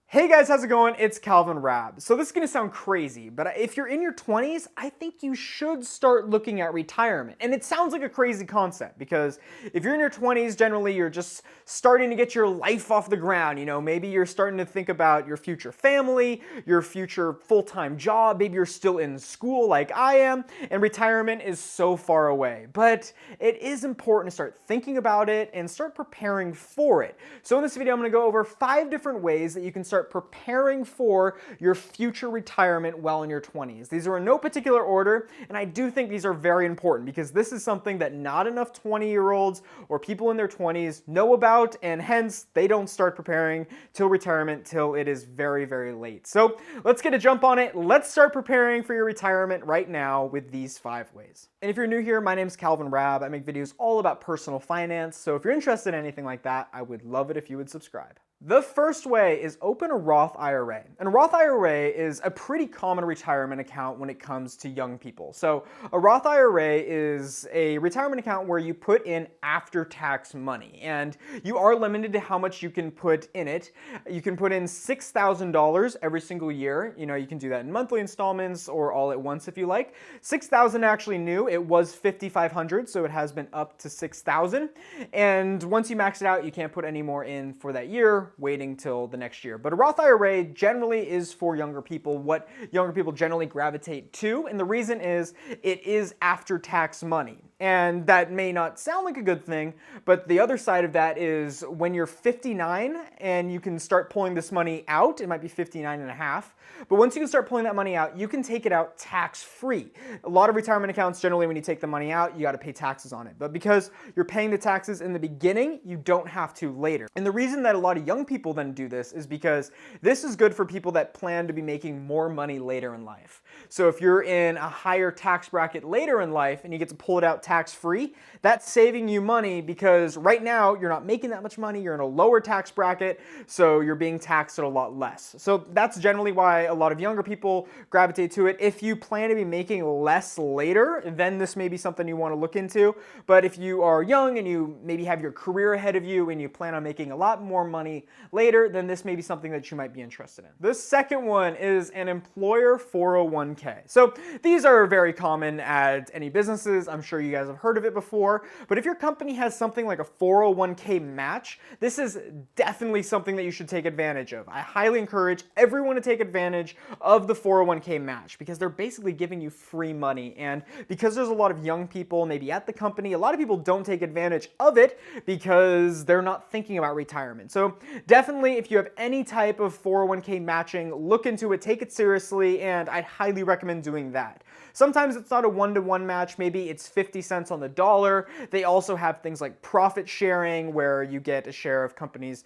Hey guys, how's it going? It's Calvin Raab. So this is gonna sound crazy, but if you're in your 20s, I think you should start looking at retirement. And it sounds like a crazy concept because if you're in your 20s, generally you're just starting to get your life off the ground. Maybe you're starting to think about your future family, your future full-time job, maybe you're still in school like I am, and retirement is so far away. But it is important to start thinking about it and start preparing for it. So in this video, I'm gonna go over 5 different ways that you can start preparing for your future retirement well in your 20s. These are in no particular order, and I do think these are very important because this is something that not enough 20-year-olds or people in their 20s know about, and hence they don't start preparing till retirement till it is very, very late. So let's get a jump on it. Let's start preparing for your retirement right now with these 5 ways. And if you're new here, my name is Calvin Raab. I make videos all about personal finance, so if you're interested in anything like that, I would love it if you would subscribe. The first way is open a Roth IRA. And a Roth IRA is a pretty common retirement account when it comes to young people. So a Roth IRA is a retirement account where you put in after-tax money, and you are limited to how much you can put in it. You can put in $6,000 every single year. You can do that in monthly installments or all at once if you like. $6,000 actually new. It was $5,500, so it has been up to $6,000. And once you max it out, you can't put any more in for that year, waiting till the next year. But a Roth IRA generally is for younger people, what younger people generally gravitate to, and the reason is it is after-tax money. And that may not sound like a good thing, but the other side of that is when you're 59 and you can start pulling this money out, it might be 59 and a half, but once you can start pulling that money out, you can take it out tax-free. A lot of retirement accounts, generally when you take the money out, you gotta pay taxes on it. But because you're paying the taxes in the beginning, you don't have to later. And the reason that a lot of young people then do this is because this is good for people that plan to be making more money later in life. So if you're in a higher tax bracket later in life and you get to pull it out tax-free, that's saving you money because right now you're not making that much money, you're in a lower tax bracket, so you're being taxed at a lot less. So that's generally why a lot of younger people gravitate to it. If you plan to be making less later, then this may be something you want to look into. But if you are young and you maybe have your career ahead of you and you plan on making a lot more money later, then this may be something that you might be interested in. The second one is an employer 401k. So these are very common at any businesses. I'm sure you guys have heard of it before, but if your company has something like a 401k match, this is definitely something that you should take advantage of. I highly encourage everyone to take advantage of the 401k match because they're basically giving you free money, and because there's a lot of young people maybe at the company, a lot of people don't take advantage of it because they're not thinking about retirement. So definitely, if you have any type of 401k matching, look into it, take it seriously, and I'd highly recommend doing that. Sometimes it's not a one-to-one match, maybe it's 50 cents on the dollar. They also have things like profit sharing where you get a share of companies'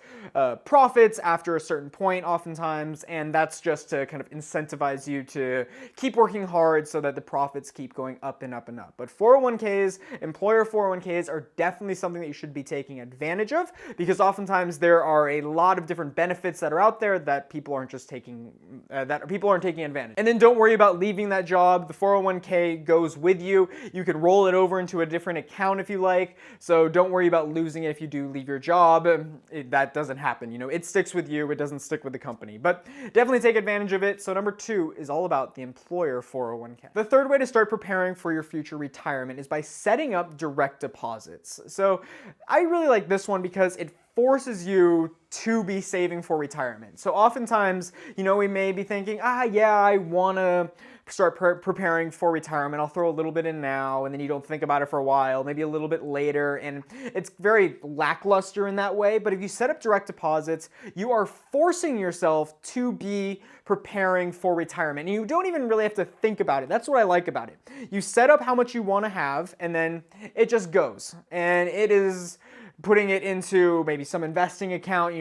profits after a certain point oftentimes, and that's just to kind of incentivize you to keep working hard so that the profits keep going up and up and up. But 401ks, employer 401ks are definitely something that you should be taking advantage of because oftentimes there are a lot of different benefits that are out there that people aren't just taking, taking advantage. And then don't worry about leaving that job. The 401k goes with you. You can roll it over into a different account if you like, so don't worry about losing it if you do leave your job. That doesn't happen. It sticks with you, it doesn't stick with the company. But definitely take advantage of it. So number 2 is all about the employer 401k. The third way to start preparing for your future retirement is by setting up direct deposits. So I really like this one because it forces you to be saving for retirement. So oftentimes, we may be thinking, yeah, I want to start preparing for retirement. I'll throw a little bit in now, and then you don't think about it for a while, maybe a little bit later, and it's very lackluster in that way. But if you set up direct deposits, you are forcing yourself to be preparing for retirement. And you don't even really have to think about it. That's what I like about it. You set up how much you want to have, and then it just goes. And it is putting it into maybe some investing account,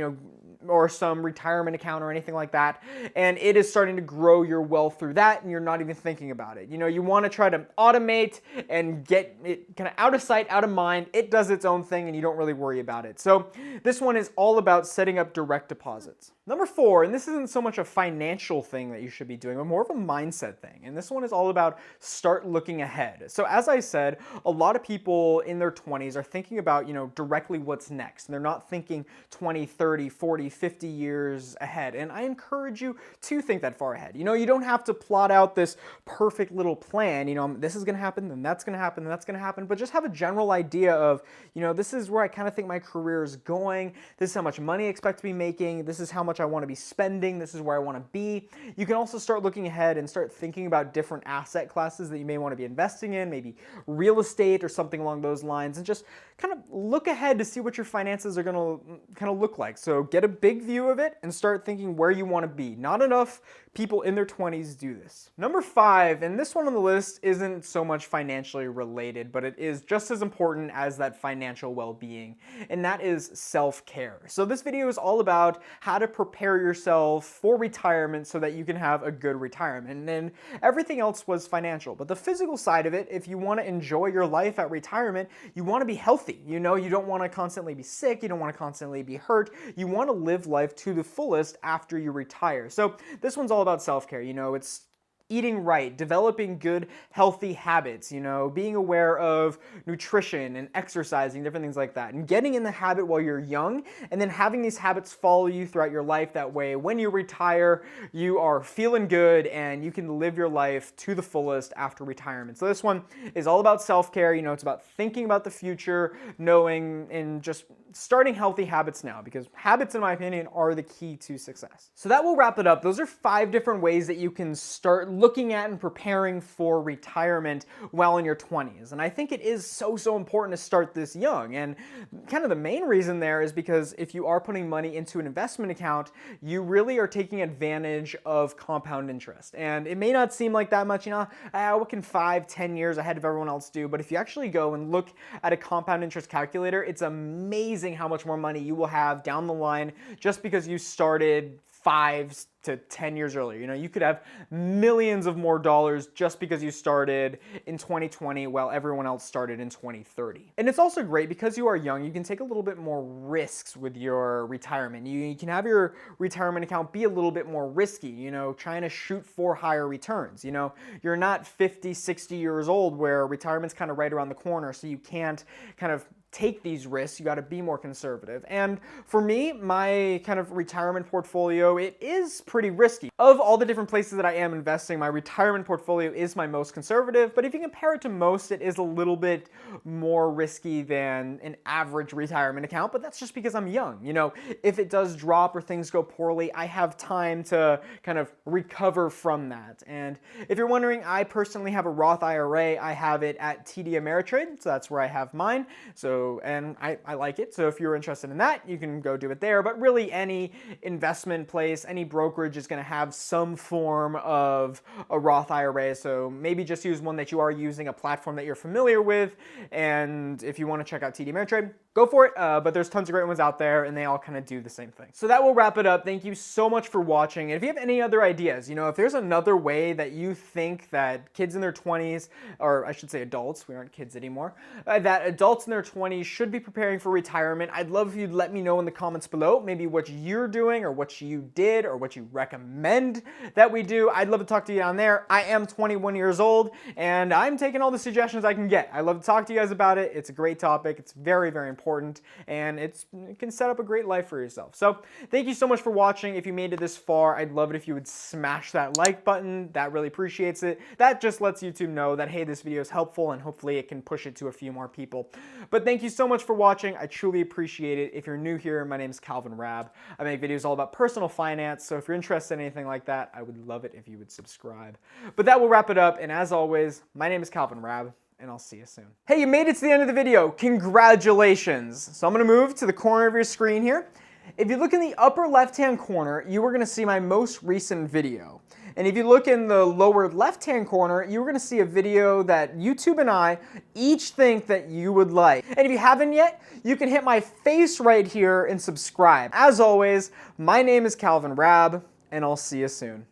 or some retirement account or anything like that, and it is starting to grow your wealth through that, and you're not even thinking about it. You want to try to automate and get it kind of out of sight, out of mind. It does its own thing, and you don't really worry about it. So this one is all about setting up direct deposits. Number 4, and this isn't so much a financial thing that you should be doing, but more of a mindset thing. And this one is all about start looking ahead. So as I said, a lot of people in their 20s are thinking about, directly what's next. And they're not thinking 20, 30, 40, 50 years ahead. And I encourage you to think that far ahead. You don't have to plot out this perfect little plan. This is going to happen, then that's going to happen, then that's going to happen. But just have a general idea of, this is where I kind of think my career is going. This is how much money I expect to be making. This is how much I want to be spending. This is where I want to be. You can also start looking ahead and start thinking about different asset classes that you may want to be investing in, maybe real estate or something along those lines, and just kind of look ahead to see what your finances are going to kind of look like. So get a big view of it and start thinking where you want to be. Not enough people in their 20s do this. Number 5, and this one on the list isn't so much financially related, but it is just as important as that financial well-being, and that is self-care. So this video is all about how to prepare yourself for retirement so that you can have a good retirement. And then everything else was financial. But the physical side of it, if you want to enjoy your life at retirement, you want to be healthy. You don't want to constantly be sick. You don't want to constantly be hurt. You want to live life to the fullest after you retire. So this one's all about self-care. It's eating right, developing good, healthy habits, being aware of nutrition and exercising, different things like that, and getting in the habit while you're young, and then having these habits follow you throughout your life. That way, when you retire, you are feeling good and you can live your life to the fullest after retirement. So this one is all about self-care. It's about thinking about the future, knowing, and just starting healthy habits now, because habits, in my opinion, are the key to success. So that will wrap it up. Those are 5 different ways that you can start looking at and preparing for retirement while in your 20s. And I think it is so important to start this young. And kind of the main reason there is because if you are putting money into an investment account, you really are taking advantage of compound interest. And it may not seem like that much, what can 5, 10 years ahead of everyone else do? But if you actually go and look at a compound interest calculator, it's amazing how much more money you will have down the line just because you started 5 to 10 years earlier. You could have millions of more dollars just because you started in 2020 while everyone else started in 2030. And it's also great because you are young, you can take a little bit more risks with your retirement. You can have your retirement account be a little bit more risky, trying to shoot for higher returns. You're not 50, 60 years old where retirement's kind of right around the corner, so you can't kind of take these risks. You got to be more conservative. And for me, my kind of retirement portfolio, it is pretty risky. Of all the different places that I am investing, my retirement portfolio is my most conservative, but if you compare it to most, it is a little bit more risky than an average retirement account, but that's just because I'm young. If it does drop or things go poorly, I have time to kind of recover from that. And if you're wondering, I personally have a Roth IRA. I have it at TD Ameritrade, so that's where I have mine. And I like it. So if you're interested in that, you can go do it there. But really, any investment place, any brokerage is going to have some form of a Roth IRA. So maybe just use one that you are using, a platform that you're familiar with. And if you want to check out TD Ameritrade, go for it. But there's tons of great ones out there, and they all kind of do the same thing. So that will wrap it up. Thank you so much for watching. And if you have any other ideas, if there's another way that you think that kids in their 20s, or I should say adults, we aren't kids anymore, that adults in their 20s should be preparing for retirement, I'd love if you'd let me know in the comments below, maybe what you're doing or what you did or what you recommend that we do. I'd love to talk to you down there. I am 21 years old, and I'm taking all the suggestions I can get. I love to talk to you guys about it. It's a great topic. It's very important, and it can set up a great life for yourself. So thank you so much for watching. If you made it this far, I'd love it if you would smash that like button. That really appreciates it. That just lets YouTube know that, hey, this video is helpful, and hopefully it can push it to a few more people. But thank you so much for watching. I truly appreciate it. If you're new here, my name is Calvin Raab. I make videos all about personal finance, so if you're interested in anything like that, I would love it if you would subscribe. But that will wrap it up, and as always, my name is Calvin Raab, and I'll see you soon. Hey, you made it to the end of the video. Congratulations. So I'm gonna move to the corner of your screen here. If you look in the upper left-hand corner, you are gonna see my most recent video. And if you look in the lower left-hand corner, you're gonna see a video that YouTube and I each think that you would like. And if you haven't yet, you can hit my face right here and subscribe. As always, my name is Calvin Raab, and I'll see you soon.